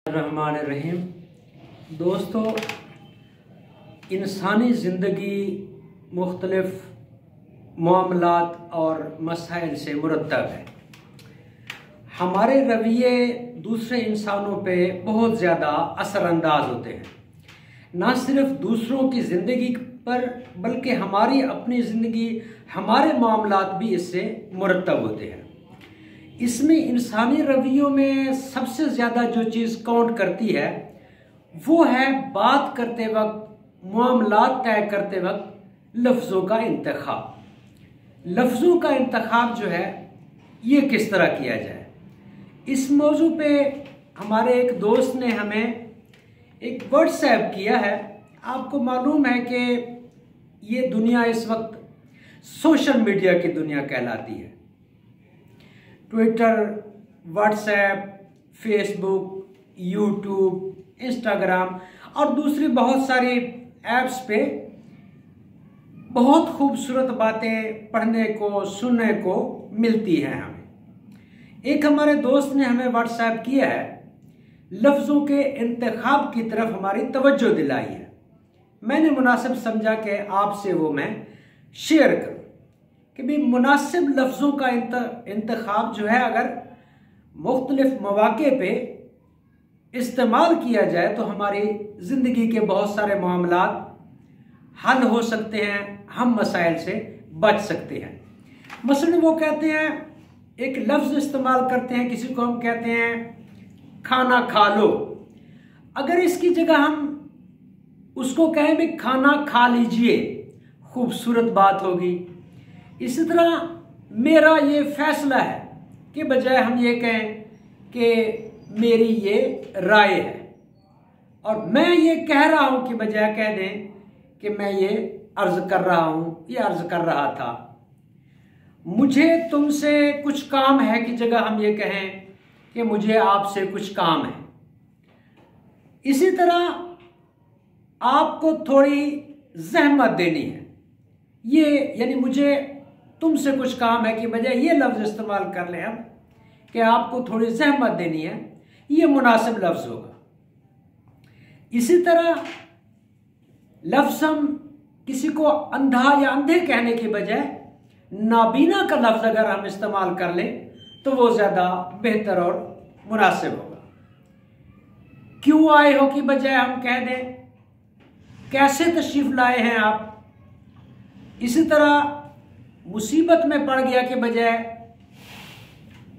रहमान रहीम। दोस्तों, इंसानी ज़िंदगी मुख्तलिफ़ मामलात और मसाइल से मुरत्तब है। हमारे रवैये दूसरे इंसानों पे बहुत ज़्यादा असरअंदाज होते हैं, ना सिर्फ दूसरों की ज़िंदगी पर बल्कि हमारी अपनी ज़िंदगी, हमारे मामलात भी इससे मुरत्तब होते हैं। इसमें इंसानी रवैयों में सबसे ज़्यादा जो चीज़ काउंट करती है वो है बात करते वक्त, मामलात तय करते वक्त लफ्ज़ों का इंतखाब। लफ्ज़ों का इंतखाब जो है ये किस तरह किया जाए, इस मौजू पे हमारे एक दोस्त ने हमें एक व्हाट्सएप किया है। आपको मालूम है कि ये दुनिया इस वक्त सोशल मीडिया की दुनिया कहलाती है। Twitter, WhatsApp, Facebook, YouTube, Instagram और दूसरी बहुत सारी ऐप्स पे बहुत खूबसूरत बातें पढ़ने को, सुनने को मिलती हैं हमें। एक हमारे दोस्त ने हमें व्हाट्सएप किया है, लफ्ज़ों के इंतखाब की तरफ हमारी तवज्जो दिलाई है। मैंने मुनासिब समझा कि आपसे वो मैं शेयर करूं कि भी मुनासिब लफ्ज़ों का इंतखाब जो है अगर मुख्तलिफ मौक़े पे इस्तेमाल किया जाए तो हमारी ज़िंदगी के बहुत सारे मामलात हल हो सकते हैं, हम मसाइल से बच सकते हैं। मसलन वो कहते हैं, एक लफ्ज़ इस्तेमाल करते हैं, किसी को हम कहते हैं खाना खा लो। अगर इसकी जगह हम उसको कहें भी खाना खा लीजिए, खूबसूरत बात होगी। इसी तरह मेरा ये फैसला है कि बजाय हम ये कहें कि मेरी ये राय है, और मैं ये कह रहा हूं कि बजाय कह दें कि मैं ये अर्ज कर रहा हूं, ये अर्ज कर रहा था, मुझे तुमसे कुछ काम है की जगह हम ये कहें कि मुझे आपसे कुछ काम है। इसी तरह आपको थोड़ी जहमत देनी है, ये यानी मुझे तुमसे कुछ काम है कि बजाय ये लफ्ज़ इस्तेमाल कर लें हम कि आपको थोड़ी जहमत देनी है, ये मुनासिब लफ्ज़ होगा। इसी तरह लफ्ज़ हम किसी को अंधा या अंधे कहने के बजाय नाबीना का लफ्ज़ अगर हम इस्तेमाल कर लें तो वो ज़्यादा बेहतर और मुनासिब होगा। क्यों आए हो की बजाय हम कह दें कैसे तशरीफ़ लाए हैं आप। इसी तरह मुसीबत में पड़ गया के बजाय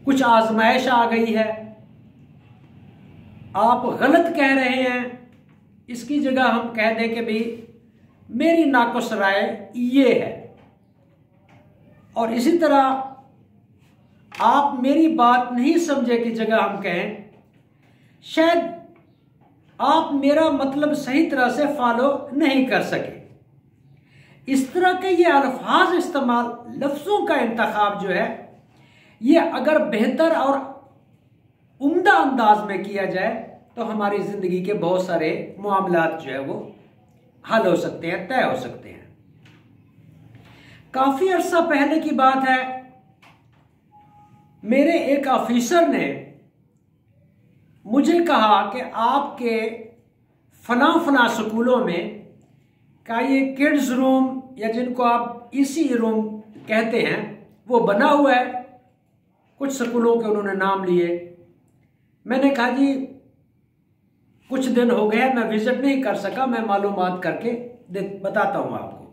कुछ आजमाइश आ गई है, आप गलत कह रहे हैं, इसकी जगह हम कह दें कि भाई मेरी नाक़ुस राय ये है। और इसी तरह आप मेरी बात नहीं समझे की जगह हम कहें शायद आप मेरा मतलब सही तरह से फॉलो नहीं कर सके। इस तरह के ये अल्फाज इस्तेमाल, लफ्ज़ों का इंतखाब जो है ये अगर बेहतर और उम्दा अंदाज में किया जाए तो हमारी ज़िंदगी के बहुत सारे मामलात जो है वो हल हो सकते हैं, तय हो सकते हैं। काफ़ी अरसा पहले की बात है, मेरे एक ऑफिसर ने मुझे कहा कि आपके फलां स्कूलों में का ये किड्स रूम या जिनको आप इसी रूम कहते हैं वो बना हुआ है। कुछ स्कूलों के उन्होंने नाम लिए। मैंने कहा जी कुछ दिन हो गए, मैं विजिट नहीं कर सका, मैं मालूमात करके बताता हूँ आपको।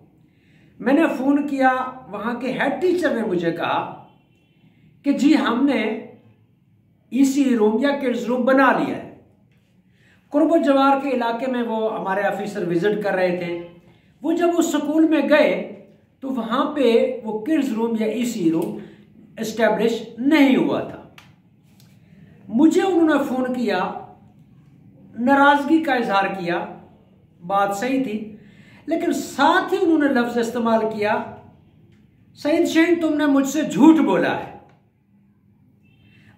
मैंने फ़ोन किया, वहाँ के हेड टीचर ने मुझे कहा कि जी हमने इसी रूम या किड्स रूम बना लिया है। कुर्ब जवार के इलाके में वो हमारे ऑफिसर विजिट कर रहे थे। वो जब उस स्कूल में गए तो वहाँ पे वो किड्स रूम या इसी रूम एस्टेब्लिश नहीं हुआ था। मुझे उन्होंने फ़ोन किया, नाराज़गी का इजहार किया, बात सही थी, लेकिन साथ ही उन्होंने लफ्ज़ इस्तेमाल किया, सईद शहीन तुमने मुझसे झूठ बोला है।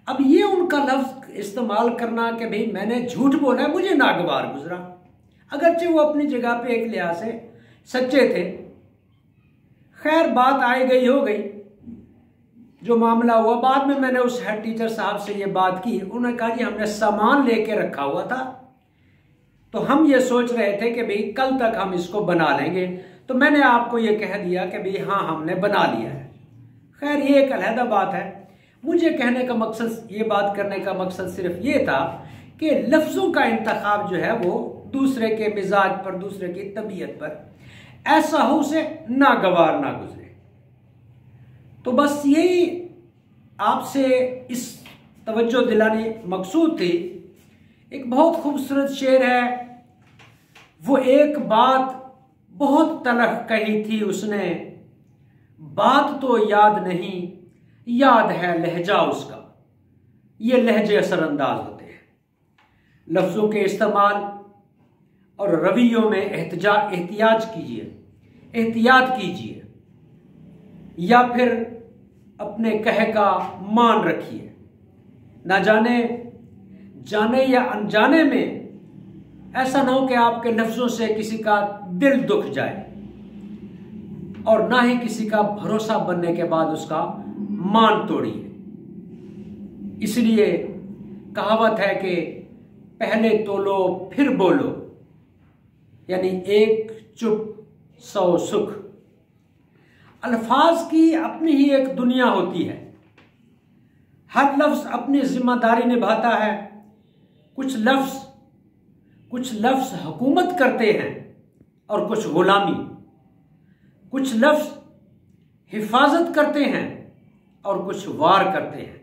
अब ये उनका लफ्ज़ इस्तेमाल करना कि भाई मैंने झूठ बोला है, मुझे नागवार गुजरा। अगरचे वो अपनी जगह पे एक लिहाज से सच्चे थे। खैर बात आई गई हो गई। जो मामला हुआ, बाद में मैंने उस हेड टीचर साहब से ये बात की। उन्होंने कहा जी हमने सामान लेके रखा हुआ था, तो हम ये सोच रहे थे कि भाई कल तक हम इसको बना लेंगे, तो मैंने आपको ये कह दिया कि भाई हाँ हमने बना लिया है। खैर ये एक अलहदा बात है। मुझे कहने का मकसद, ये बात करने का मकसद सिर्फ ये था कि लफ्ज़ों का इंतखाब जो है वो दूसरे के मिजाज पर, दूसरे की तबीयत पर ऐसा हो उसे नागवार ना गुजरे। तो बस यही आपसे इस तवज्जो दिलाने मकसूद थी। एक बहुत खूबसूरत शेर है, वो एक बात बहुत तलख कही थी उसने, बात तो याद नहीं याद है लहजा उसका। ये लहजे असरअंदाज होते हैं। लफ्ज़ों के इस्तेमाल और रवैयों में एहतियात कीजिए, या फिर अपने कहे का मान रखिए। ना जाने या अनजाने में ऐसा ना हो कि आपके लफ्ज़ों से किसी का दिल दुख जाए, और ना ही किसी का भरोसा बनने के बाद उसका मान तोड़िए। इसलिए कहावत है कि पहले तोलो फिर बोलो, यानी एक चुप 100 सुख। अल्फाज की अपनी ही एक दुनिया होती है। हर लफ्ज़ अपनी जिम्मेदारी निभाता है। कुछ लफ्ज़ हुकूमत करते हैं और कुछ गुलामी। कुछ लफ्ज़ हिफाजत करते हैं और कुछ वार करते हैं।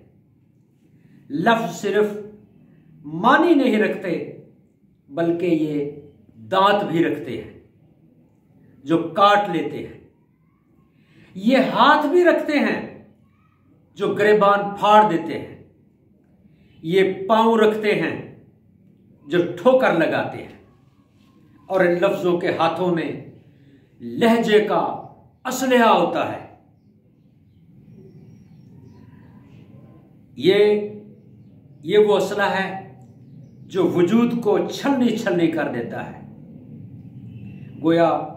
लफ्ज़ सिर्फ मानी नहीं रखते, बल्कि ये दांत भी रखते हैं जो काट लेते हैं। ये हाथ भी रखते हैं जो गिरेबान फाड़ देते हैं। ये पांव रखते हैं जो ठोकर लगाते हैं। और इन लफ्ज़ों के हाथों में लहजे का असलहा होता है। ये वो असला है जो वजूद को छलनी कर देता है। गोया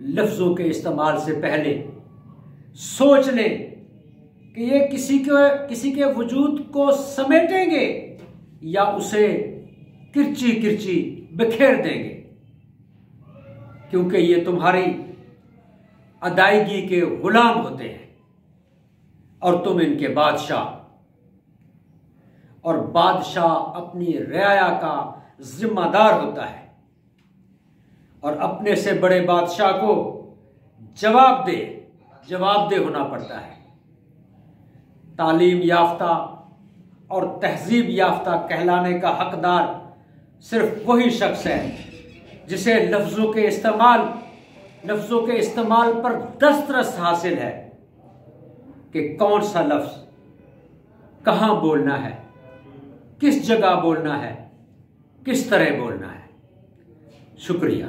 लफ्ज़ों के इस्तेमाल से पहले सोच लें कि ये किसी के वजूद को समेटेंगे या उसे किरची बिखेर देंगे, क्योंकि ये तुम्हारी अदायगी के गुलाम होते हैं और तुम इनके बादशाह। और बादशाह अपनी रियाया का जिम्मेदार होता है, और अपने से बड़े बादशाह को जवाबदेह होना पड़ता है। तालीम याफ्ता और तहजीब याफ्ता कहलाने का हकदार सिर्फ वही शख्स है जिसे लफ्ज़ों के इस्तेमाल पर दस्तरस हासिल है कि कौन सा लफ्ज़ कहाँ बोलना है, किस जगह बोलना है, किस तरह बोलना है। शुक्रिया।